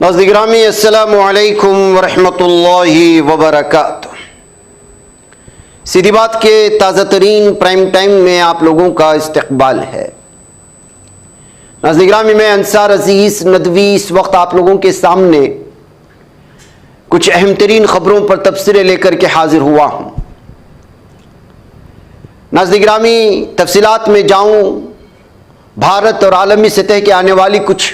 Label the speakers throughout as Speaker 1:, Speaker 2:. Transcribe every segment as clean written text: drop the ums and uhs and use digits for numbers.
Speaker 1: नाज़रीन अस्सलामु अलैकुम वरहमतुल्लाहि वबरकातुह। सीधी बात के ताज़ा तरीन प्राइम टाइम में आप लोगों का इस्तकबाल है। नाज़रीन मैं अंसार अजीज़ नदवी इस वक्त आप लोगों के सामने कुछ अहम तरीन खबरों पर तबसरे लेकर के हाजिर हुआ हूँ। नाज़रीन तफसीलात में जाऊँ, भारत और आलमी सतह के आने वाली कुछ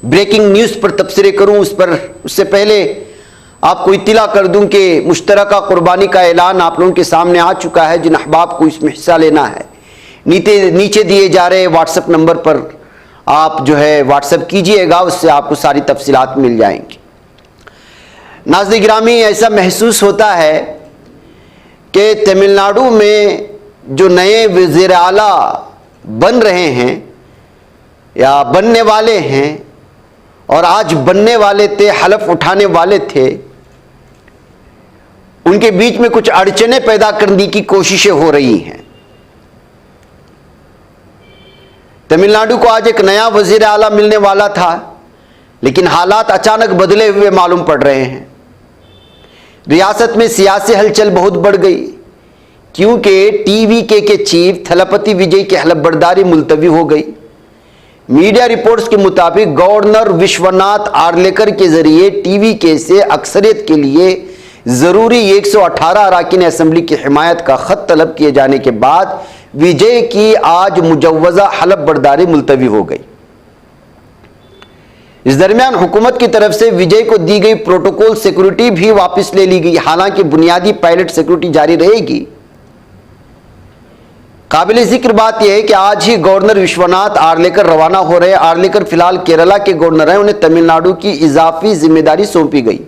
Speaker 1: ब्रेकिंग न्यूज़ पर तबसरे करूं उससे पहले आपको इत्तला कर दूं कि मुश्तरका कुर्बानी का ऐलान आप लोगों के सामने आ चुका है। जिन अहबाब को इसमें हिस्सा लेना है नीचे दिए जा रहे व्हाट्सएप नंबर पर आप जो है व्हाट्सएप कीजिएगा, उससे आपको सारी तफसीलात मिल जाएंगी। नाज़रीन गिरामी, ऐसा महसूस होता है कि तमिलनाडु में जो नए वज़ीर आला बन रहे हैं या बनने वाले हैं और आज बनने वाले थे, हलफ उठाने वाले थे, उनके बीच में कुछ अड़चनें पैदा करने की कोशिशें हो रही हैं। तमिलनाडु को आज एक नया वजीर आला मिलने वाला था, लेकिन हालात अचानक बदले हुए मालूम पड़ रहे हैं। रियासत में सियासी हलचल बहुत बढ़ गई क्योंकि टीवीके के चीफ थलपति विजय की हलफबर्दारी मुलतवी हो गई। मीडिया रिपोर्ट्स के मुताबिक गवर्नर विश्वनाथ आर्लेकर के जरिए टीवीके से अक्सरियत के लिए जरूरी 118 अरकान असेंबली की हिमायत का खत तलब किए जाने के बाद विजय की आज मुजव्वजा हलफबर्दारी मुलतवी हो गई। इस दरमियान हुकूमत की तरफ से विजय को दी गई प्रोटोकॉल सिक्योरिटी भी वापस ले ली गई। हालांकि बुनियादी पायलट सिक्योरिटी जारी रहेगी। काबिल जिक्र बात यह है कि आज ही गवर्नर विश्वनाथ आर्लेकर रवाना हो रहे हैं। आर्लेकर फिलहाल केरला के गवर्नर हैं, उन्हें तमिलनाडु की इजाफी जिम्मेदारी सौंपी गई।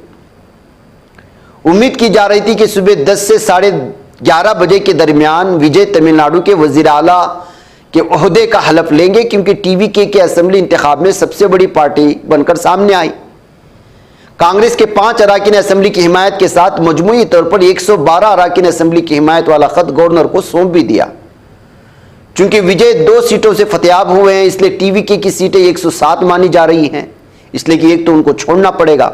Speaker 1: उम्मीद की जा रही थी कि सुबह 10 से 11:30 बजे के दरमियान विजय तमिलनाडु के वजीर आला के ओहदे का हलफ लेंगे, क्योंकि टीवीके के असेंबली इंतखाब में सबसे बड़ी पार्टी बनकर सामने आई। कांग्रेस के 5 अरकान असेंबली की हिमायत के साथ मजमूई तौर पर 112 अरकान असेंबली की हिमायत वाला खत गवर्नर को सौंप भी दिया। चूंकि विजय 2 सीटों से फतेयाब हुए हैं, इसलिए टीवीके की सीटें 107 मानी जा रही हैं, इसलिए कि एक तो उनको छोड़ना पड़ेगा।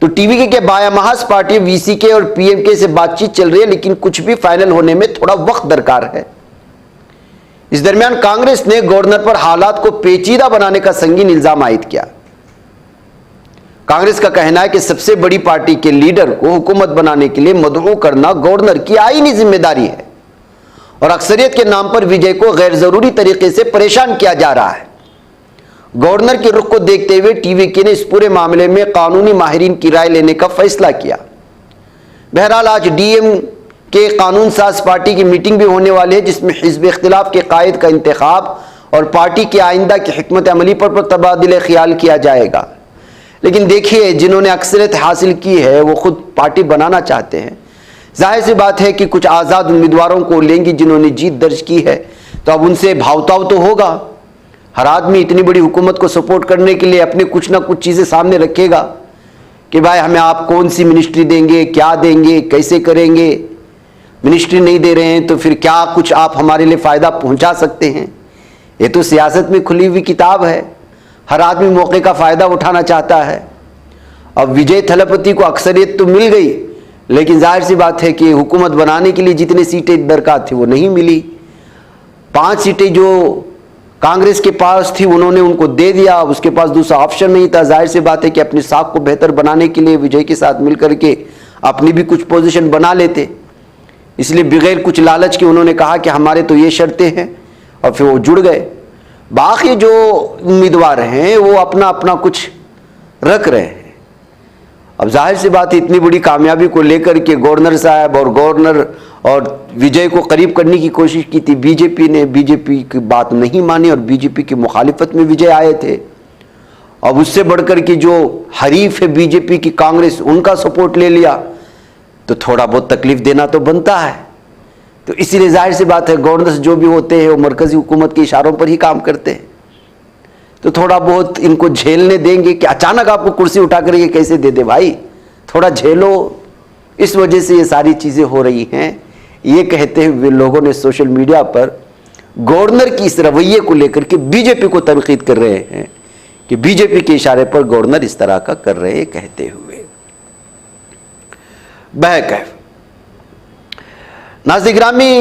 Speaker 1: तो टीवीके के बायामास पार्टी वीसीके और पीएमके से बातचीत चल रही है, लेकिन कुछ भी फाइनल होने में थोड़ा वक्त दरकार है। इस दरमियान कांग्रेस ने गवर्नर पर हालात को पेचीदा बनाने का संगीन इल्जाम आयद किया। कांग्रेस का कहना है कि सबसे बड़ी पार्टी के लीडर को हुकूमत बनाने के लिए मदऊ करना गवर्नर की आईनी जिम्मेदारी है और अक्सरियत के नाम पर विजय को गैर जरूरी तरीके से परेशान किया जा रहा है। गवर्नर के रुख को देखते हुए टीवीके ने इस पूरे मामले में कानूनी माहिरीन की राय लेने का फैसला किया। बहरहाल आज डीएम के कानून साज पार्टी की मीटिंग भी होने वाली है, जिसमें हिज़्ब इख्तिलाफ के कायद का इंतखाब और पार्टी की आइंदा की हिकमत अमली पर तबादिले ख्याल किया जाएगा। लेकिन देखिए, जिन्होंने अक्सरियत हासिल की है वो खुद पार्टी बनाना चाहते हैं। जाहिर सी बात है कि कुछ आज़ाद उम्मीदवारों को लेंगे जिन्होंने जीत दर्ज की है, तो अब उनसे भावताव तो होगा। हर आदमी इतनी बड़ी हुकूमत को सपोर्ट करने के लिए अपने कुछ ना कुछ चीज़ें सामने रखेगा कि भाई हमें आप कौन सी मिनिस्ट्री देंगे, क्या देंगे, कैसे करेंगे। मिनिस्ट्री नहीं दे रहे हैं तो फिर क्या कुछ आप हमारे लिए फ़ायदा पहुंचा सकते हैं। ये तो सियासत में खुली हुई किताब है, हर आदमी मौके का फ़ायदा उठाना चाहता है। अब विजय थलपति को अक्सरियत तो मिल गई, लेकिन जाहिर सी बात है कि हुकूमत बनाने के लिए जितनी सीटें दरकार थी वो नहीं मिली। 5 सीटें जो कांग्रेस के पास थी उन्होंने उनको दे दिया, उसके पास दूसरा ऑप्शन नहीं था। जाहिर सी बात है कि अपनी साख को बेहतर बनाने के लिए विजय के साथ मिलकर के अपनी भी कुछ पोजीशन बना लेते, इसलिए बगैर कुछ लालच के उन्होंने कहा कि हमारे तो ये शर्तें हैं, और फिर वो जुड़ गए। बाकी जो उम्मीदवार हैं वो अपना अपना कुछ रख रहे हैं। अब जाहिर सी बात है, इतनी बड़ी कामयाबी को लेकर के गवर्नर साहब और गवर्नर और विजय को करीब करने की कोशिश की थी बीजेपी ने। बीजेपी की बात नहीं मानी और बीजेपी की मुखालिफत में विजय आए थे। अब उससे बढ़कर के जो हरीफ है बीजेपी की कांग्रेस, उनका सपोर्ट ले लिया, तो थोड़ा बहुत तकलीफ देना तो बनता है। तो इसीलिए जाहिर सी बात है गवर्नर्स जो भी होते हैं वो मरकजी हुकूमत के इशारों पर ही काम करते हैं, तो थोड़ा बहुत इनको झेलने देंगे कि अचानक आपको कुर्सी उठा कर ये कैसे दे दे भाई, थोड़ा झेलो। इस वजह से ये सारी चीज़ें हो रही हैं। ये कहते हुए लोगों ने सोशल मीडिया पर गवर्नर की इस रवैये को लेकर के बीजेपी को तनकीद कर रहे हैं कि बीजेपी के इशारे पर गवर्नर इस तरह का कर रहे कहते हुए। बहकैफ नाज़रीन गिरामी,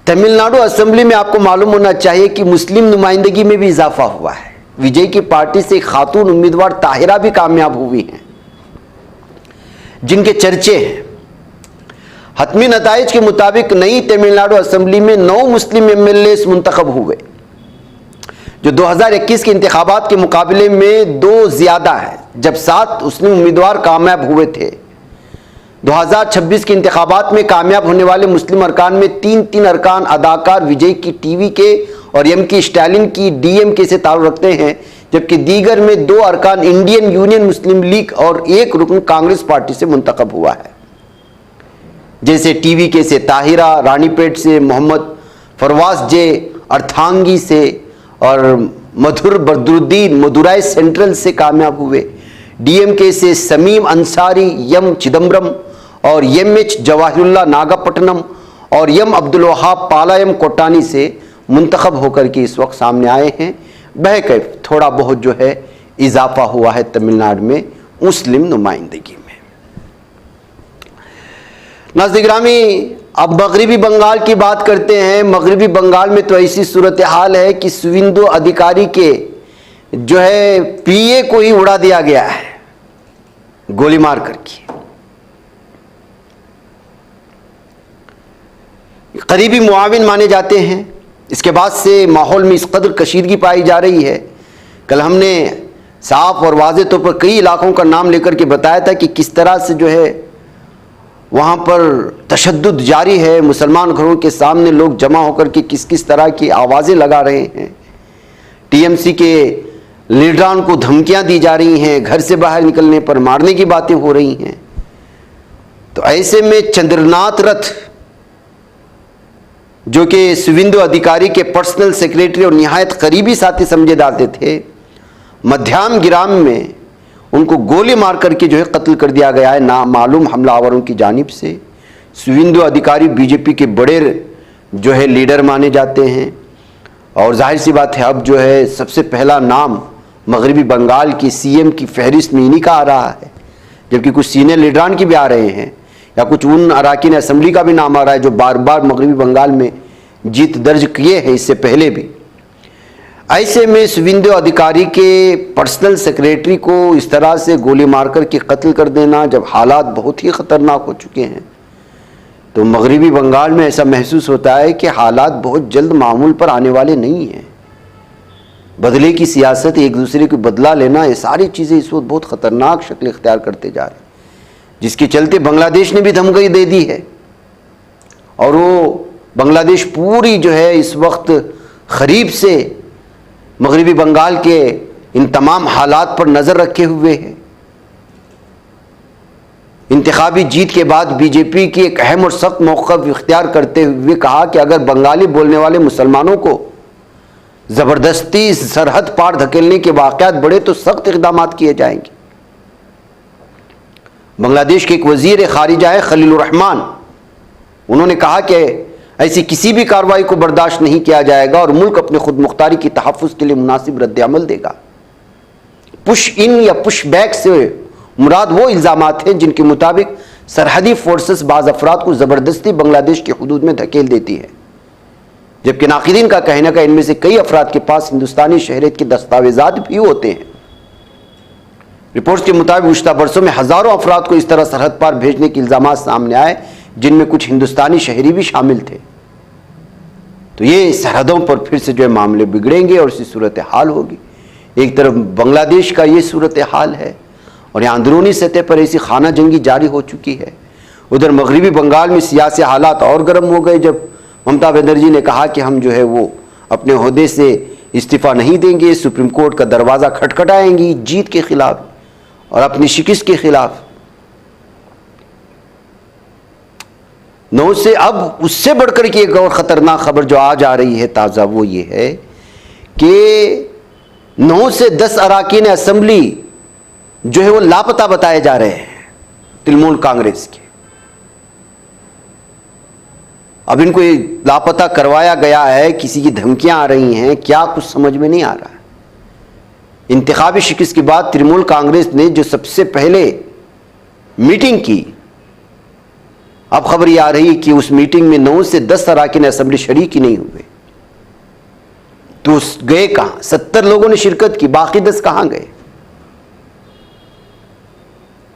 Speaker 1: तमिलनाडु असेंबली में आपको मालूम होना चाहिए कि मुस्लिम नुमाइंदगी में भी इजाफा हुआ है। विजय की पार्टी से खातून उम्मीदवार ताहिरा भी कामयाब हुई हैं, जिनके चर्चे हैं। हतमी नताइज के मुताबिक नई तमिलनाडु असेंबली में 9 मुस्लिम एमएलए मुंतखब हुए, जो 2021 के इंतखाबात के मुकाबले में 2 ज्यादा है, जब 7 मुस्लिम उम्मीदवार कामयाब हुए थे। 2026 के इंतखाबात में कामयाब होने वाले मुस्लिम अरकान में 3 अरकान अदाकार विजय की टीवी के और एम के स्टालिन की डीएमके से ताल्लुक रखते हैं, जबकि दीगर में 2 अरकान इंडियन यूनियन मुस्लिम लीग और 1 रुकन कांग्रेस पार्टी से मुंतखब हुआ है। जैसे टीवी के से ताहिरा, रानीपेट से मोहम्मद फरवाज जे अर्थांगी से और मधुर बदरुद्दीन मदुराई सेंट्रल से कामयाब हुए। डीएमके से समीम अंसारी, एम चिदम्बरम और एमएच जवाहिरुल्लाह नागापट्टनम और एम अब्दुल वहाब पालायम कोटानी से मुंतखब होकर के इस वक्त सामने आए हैं। बहरकैफ थोड़ा बहुत जो है इजाफा हुआ है तमिलनाडु में मुस्लिम नुमाइंदगी में। नाज़रीन गिरामी, अब मगरिबी बंगाल की बात करते हैं। मगरिबी बंगाल में तो ऐसी सूरत हाल है कि सुवेंदु अधिकारी के जो है पीए को ही उड़ा दिया गया है गोली मार करके। करीबी मुआविन माने जाते हैं। इसके बाद से माहौल में इस कदर कशीदगी पाई जा रही है। कल हमने साफ और वाज़े तौर पर कई इलाकों का नाम लेकर के बताया था कि किस तरह से जो है वहाँ पर तशद्दुद जारी है। मुसलमान घरों के सामने लोग जमा होकर के किस किस तरह की आवाज़ें लगा रहे हैं। टीएमसी के लीडरान को धमकियाँ दी जा रही हैं, घर से बाहर निकलने पर मारने की बातें हो रही हैं। तो ऐसे में चंद्रनाथ रथ, जो कि सुवेंदु अधिकारी के पर्सनल सेक्रेटरी और निहायत करीबी साथी समझे जाते थे, मध्याम गिराम में उनको गोली मार करके जो है कत्ल कर दिया गया है नामालूम हमलावरों की जानिब से। सुवेंदु अधिकारी बीजेपी के बड़े जो है लीडर माने जाते हैं और जाहिर सी बात है अब जो है सबसे पहला नाम मगरिबी बंगाल की सीएम की फहरिस्त में इन्हीं का आ रहा है, जबकि कुछ सीनियर लीडरान की भी आ रहे हैं या कुछ उन अराकीन असेंबली का भी नाम आ रहा है जो बार बार मगरिबी बंगाल में जीत दर्ज किए हैं इससे पहले भी। ऐसे में सुवेंदु अधिकारी के पर्सनल सेक्रेटरी को इस तरह से गोली मारकर के कत्ल कर देना, जब हालात बहुत ही ख़तरनाक हो चुके हैं, तो मगरिबी बंगाल में ऐसा महसूस होता है कि हालात बहुत जल्द मामूल पर आने वाले नहीं हैं। बदले की सियासत, एक दूसरे को बदला लेना, ये सारी चीज़ें इस वक्त बहुत ख़तरनाक शक्ल इख्तियार करते जा रहे हैं, जिसके चलते बांग्लादेश ने भी धमकी दे दी है। और वो बांग्लादेश पूरी जो है इस वक्त करीब से मगरिबी बंगाल के इन तमाम हालात पर नज़र रखे हुए है। इंतखाबी जीत के बाद बीजेपी की एक अहम और सख्त मौक़िफ़ इख्तियार करते हुए कहा कि अगर बंगाली बोलने वाले मुसलमानों को ज़बरदस्ती सरहद पार धकेलने के वाक़यात बढ़े तो सख्त इक़दाम किए जाएंगे। बांग्लादेश के एक वज़ीर ख़ारिजा है खलीलुर रहमान, उन्होंने कहा कि ऐसी किसी भी कार्रवाई को बर्दाश्त नहीं किया जाएगा और मुल्क अपने खुद मुख्तारी की तहफ़्फ़ुज़ के लिए मुनासिब रद्द-ए-अमल देगा। पुश इन या पुश बैक से मुराद वो इल्ज़ामात हैं जिनके मुताबिक सरहदी फोर्सेस बाज़ अफराद को ज़बरदस्ती बांग्लादेश की हुदूद में धकेल देती है, जबकि नाक़िदीन का कहना है इनमें से कई अफराद के पास हिंदुस्तानी शहरियत के दस्तावेज़ात भी होते हैं। रिपोर्ट्स के मुताबिक गुज़िश्ता बरसों में हज़ारों अफराद को इस तरह सरहद पार भेजने के इल्ज़ामात सामने आए, जिनमें कुछ हिंदुस्तानी शहरी भी शामिल थे। तो ये सरहदों पर फिर से जो है मामले बिगड़ेंगे और इसी सूरत हाल होगी। एक तरफ बांग्लादेश का ये सूरत हाल है और यहाँ अंदरूनी सतह पर ऐसी खाना जंगी जारी हो चुकी है। उधर मगरिबी बंगाल में सियासी हालात और गर्म हो गए जब ममता बनर्जी ने कहा कि हम जो है वो अपने ओहदे से इस्तीफ़ा नहीं देंगे, सुप्रीम कोर्ट का दरवाज़ा खटखटाएंगी जीत के खिलाफ और अपनी शिकस्त के खिलाफ। नौ से अब उससे बढ़कर की एक और ख़तरनाक खबर जो आज आ रही है ताज़ा, वो ये है कि 9 से 10 अराकीन असेंबली जो है वो लापता बताए जा रहे हैं तृणमूल कांग्रेस के। अब इनको लापता करवाया गया है, किसी की धमकियां आ रही हैं, क्या कुछ समझ में नहीं आ रहा है। इंतखाबी शिकस्त के बाद तृणमूल कांग्रेस ने जो सबसे पहले मीटिंग की, अब खबर यह आ रही है कि उस मीटिंग में 9 से 10 अरकान असेंबली शरीक ही नहीं हुए। तो गए कहां? 70 लोगों ने शिरकत की, बाकी 10 कहां गए?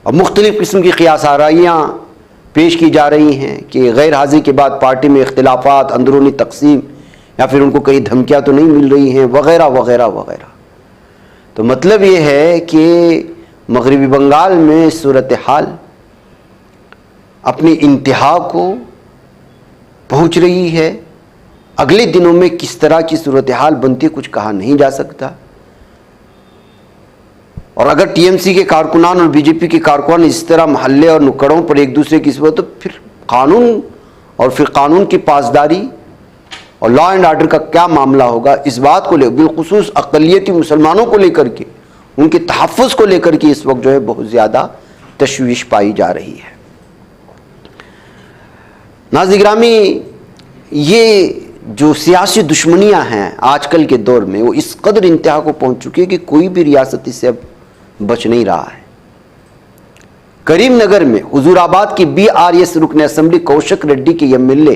Speaker 1: अब मुख्तलिफ किस्म की क़ियास आराइयाँ पेश की जा रही हैं कि गैर हाजिरी के बाद पार्टी में इख्तिलाफात, अंदरूनी तकसीम, या फिर उनको कहीं धमकियाँ तो नहीं मिल रही हैं, वगैरह वगैरह वगैरह। तो मतलब ये है कि मगरबी बंगाल में सूरत हाल अपनी इंतहा को पहुँच रही है। अगले दिनों में किस तरह की सूरत हाल बनती है कुछ कहा नहीं जा सकता। और अगर टीएमसी के कारकुनान और बीजेपी के कारकुनान इस तरह मोहल्ले और नुक्कड़ों पर एक दूसरे की तो फिर कानून और फिर कानून की पासदारी और लॉ एंड ऑर्डर का क्या मामला होगा, इस बात को लेकर बिलखुसूस अक़लियती मुसलमानों को लेकर के, उनके तहफ़्फ़ुज़ को लेकर के इस वक्त जो है बहुत ज़्यादा तशवीश पाई जा रही है। नाज़रीन गिरामी, ये जो सियासी दुश्मनियां हैं आजकल के दौर में वो इस कदर इंतहा को पहुंच चुकी है कि कोई भी रियासत इससे अब बच नहीं रहा है। करीमनगर में हुजूराबाद की बीआरएस रुकन असेंबली कौशिक रेड्डी के एमएलए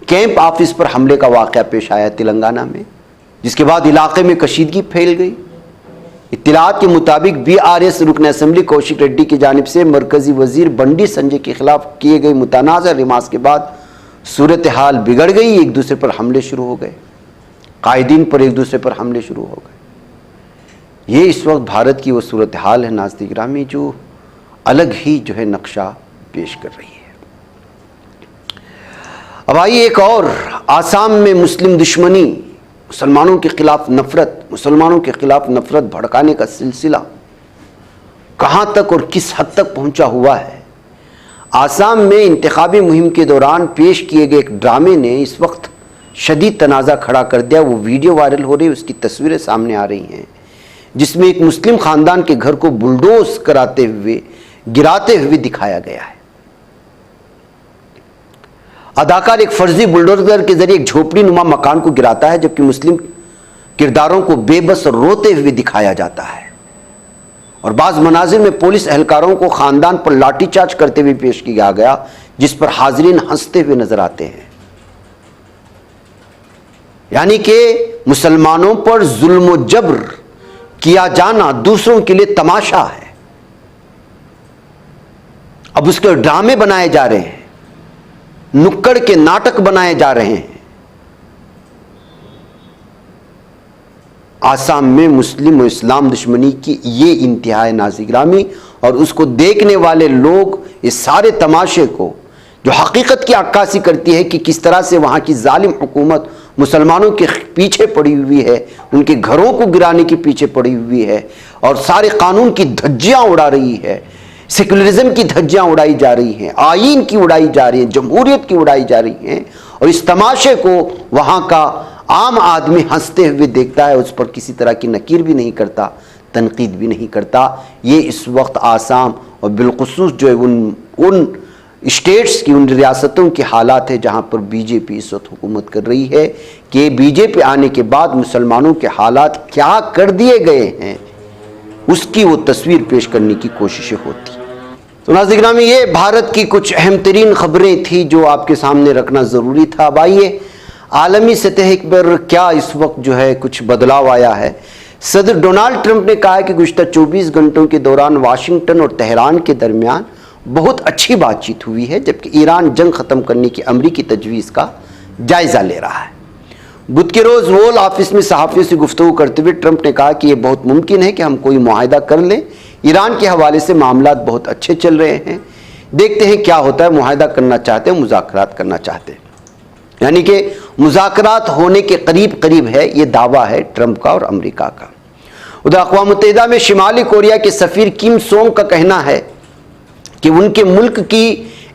Speaker 1: कैंप ऑफिस पर हमले का वाकया पेश आया तेलंगाना में, जिसके बाद इलाके में कशीदगी फैल गई। इत्तलात के मुताबिक बीआरएस रुकन असेंबली कौशिक रेड्डी की जानिब से मरकजी वजीर बंडी संजय के खिलाफ किए गए मुतनाज़ा रिमार्क्स के बाद सूरत हाल बिगड़ गई। एक दूसरे पर हमले शुरू हो गए, कायदीन पर एक दूसरे पर हमले शुरू हो गए। ये इस वक्त भारत की वो सूरत हाल है नाज़रीन गिरामी जो अलग ही जो है नक्शा पेश कर रही है। अब आइए एक और, आसाम में मुस्लिम दुश्मनी, मुसलमानों के खिलाफ नफरत, मुसलमानों के खिलाफ नफरत भड़काने का सिलसिला कहां तक और किस हद तक पहुंचा हुआ है। आसाम में इंतखाबी मुहिम के दौरान पेश किए गए एक ड्रामे ने इस वक्त शदीद तनाज़ा खड़ा कर दिया। वो वीडियो वायरल हो रही है, उसकी तस्वीरें सामने आ रही हैं, जिसमें एक मुस्लिम खानदान के घर को बुलडोज कराते हुए, गिराते हुए दिखाया गया है। अदाकार एक फर्जी बुलडोजर के जरिए एक झोपड़ी नुमा मकान को गिराता है, जबकि मुस्लिम किरदारों को बेबस रोते हुए दिखाया जाता है। और बाज़ मनाजिर में पुलिस एहलकारों को खानदान पर लाठीचार्ज करते हुए पेश किया गया, जिस पर हाजरीन हंसते हुए नजर आते हैं। यानी कि मुसलमानों पर जुल्म व जबर किया जाना दूसरों के लिए तमाशा है। अब उसके ड्रामे बनाए जा रहे हैं, नुक्कड़ के नाटक बनाए जा रहे हैं। आसाम में मुस्लिम और इस्लाम दुश्मनी की ये इंतहा है नाज़रीन गिरामी, और उसको देखने वाले लोग इस सारे तमाशे को, जो हकीकत की अक्कासी करती है कि किस तरह से वहाँ की जालिम हुकूमत मुसलमानों के पीछे पड़ी हुई है, उनके घरों को गिराने के पीछे पड़ी हुई है, और सारे कानून की धज्जियाँ उड़ा रही है, सेकुलरिज्म की धज्जियाँ उड़ाई जा रही हैं, आईन की उड़ाई जा रही है, जमहूरियत की उड़ाई जा रही हैं। और इस तमाशे को वहाँ का आम आदमी हंसते हुए देखता है, उस पर किसी तरह की नकीर भी नहीं करता, तनकीद भी नहीं करता। ये इस वक्त आसाम और बिलखुसूस जो है उन स्टेट्स की, उन रियासतों की हालात है जहाँ पर बीजेपी इस वक्त हुकूमत कर रही है, कि बीजेपी आने के बाद मुसलमानों के हालात क्या कर दिए गए हैं, उसकी वो तस्वीर पेश करने की कोशिशें होती। तो नाज़रीन गिरामी, ये भारत की कुछ अहम तरीन खबरें थी जो आपके सामने रखना ज़रूरी था। अब आइए आलमी सतह पर क्या इस वक्त जो है कुछ बदलाव आया है। सदर डोनाल्ड ट्रंप ने कहा है कि गुज़िश्ता 24 घंटों के दौरान वाशिंगटन और तेहरान के दरमियान बहुत अच्छी बातचीत हुई है, जबकि ईरान जंग ख़त्म करने की अमरीकी तजवीज़ का जायज़ा ले रहा है। बुध के रोज़ ओवल ऑफिस में सहाफ़ियों से गुफ्तगू करते हुए ट्रंप ने कहा कि यह बहुत मुमकिन है कि हम कोई मुआहिदा कर लें। ईरान के हवाले से मामलात बहुत अच्छे चल रहे हैं, देखते हैं क्या होता है। मुआहिदा करना चाहते हैं, मुज़ाकरात करना चाहते हैं, यानी कि मुज़ाकरात होने के करीब करीब है, ये दावा है ट्रंप का और अमेरिका का। उधर अक़वाम मुत्तहिदा में शिमाली कोरिया के सफ़ीर किम सोंग का कहना है कि उनके मुल्क की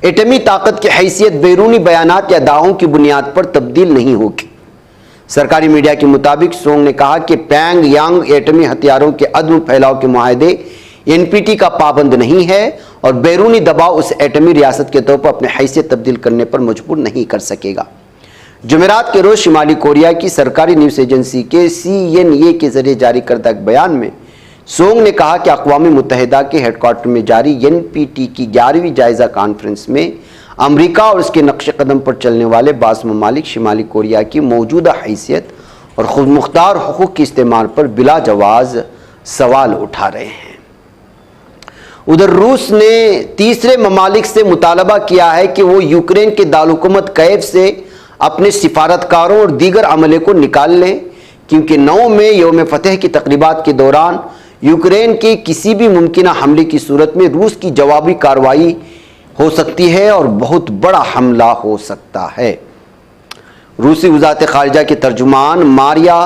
Speaker 1: एटमी ताकत की हैसियत बैरूनी बयानात या दावों की बुनियाद पर तब्दील नहीं होगी। सरकारी मीडिया के मुताबिक सोंग ने कहा कि पैंग यांग एटमी हथियारों के अदम फैलाव के मुआहदे एनपीटी का पाबंद नहीं है और बैरूनी दबाव उस एटमी रियासत के तौर पर अपनी हैसियत तब्दील करने पर मजबूर नहीं कर सकेगा। जुमेरात के रोज़ शिमाली कोरिया की सरकारी न्यूज़ एजेंसी के CNA के जरिए जारी करदा एक बयान में सोंग ने कहा कि अक़वाम मुत्तहिदा के हेडक्वार्टर में जारी NPT की 11वीं जायज़ा कॉन्फ्रेंस में अमेरिका और उसके नक्श कदम पर चलने वाले बाज़ ममालिक शिमाली कोरिया की मौजूदा हैसियत और खुद मुख्तार हुकूक के इस्तेमाल पर बिला जवाज़ सवाल उठा रहे हैं। उधर रूस ने तीसरे ममालिक से मुतालबा किया है कि वो यूक्रेन के दारुलहुकूमत कैफ से अपने सिफारतकारों और दीगर अमले को निकाल लें, क्योंकि 9 में यौम फतह की तकरीबात के दौरान यूक्रेन के किसी भी मुमकिन हमले की सूरत में रूस की जवाबी कार्रवाई हो सकती है और बहुत बड़ा हमला हो सकता है। रूसी वज़ारत ख़ारिजा के तर्जुमान मारिया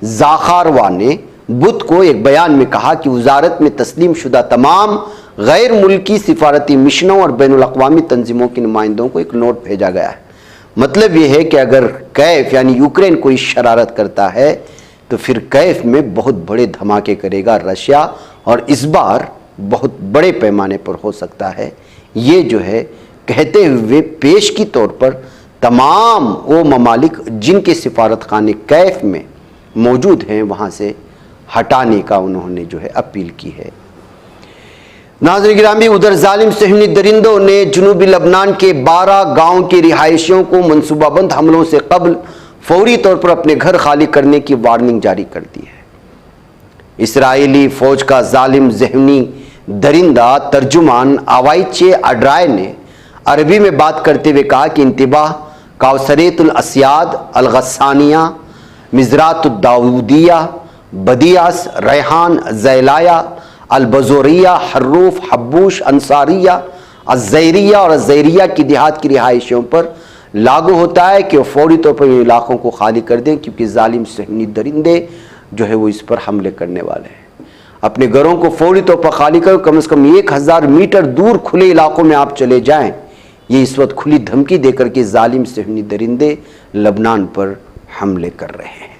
Speaker 1: ज़ाखारवा ने बुध को एक बयान में कहा कि वज़ारत में तस्लीम शुदा तमाम गैर मुल्की सिफारती मिशनों और बैनुल अक़वामी तंजीमों के नुमाइंदों को एक नोट भेजा गया है। मतलब यह है कि अगर कैफ यानी यूक्रेन कोई शरारत करता है तो फिर कैफ में बहुत बड़े धमाके करेगा रशिया, और इस बार बहुत बड़े पैमाने पर हो सकता है। ये जो है कहते हुए पेश की तौर पर तमाम वो ममालिक जिनके सिफारत खाने कैफ में मौजूद हैं वहाँ से हटाने का उन्होंने जो है अपील की है। नाज़रीन गिरामी, उधर जालिम सहनी दरिंदों ने जुनूबी लबनान के 12 गाँव के रिहायशियों को मनसूबाबंद हमलों से कबल फौरी तौर पर अपने घर खाली करने की वार्निंग जारी कर दी है। इसराइली फौज का जालिम ज़हनी दरिंदा तर्जुमान आवाइचे अड्राय ने अरबी में बात करते हुए कहा कि इंतबाह काउसरेतुल अस्याद, अल-गस्सानिया, मिज़रातुद्दाऊदिया, बदियास, रेहान, ज़ैलाया, अल-बज़ोरिया, हर्रूफ, हब्बूश, अंसारिया, अज़ैरिया और अज़ैरिया की देहात की रिहाइशों पर लागू होता है कि वो फौरी तौर पर इन इलाकों को खाली कर दें, क्योंकि जालिम सहनी दरिंदे जो है वो इस पर हमले करने वाले हैं। अपने घरों को फौरी तौर पर खाली करो, कम से कम 1000 मीटर दूर खुले इलाकों में आप चले जाएं। ये इस वक्त खुली धमकी देकर के जालिम सहनी दरिंदे लबनान पर हमले कर रहे हैं।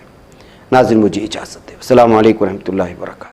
Speaker 1: नाज़रीन, मुझे इजाज़त दें। अस्सलामु अलैकुम रहमतुल्लाहि व बरकातहू।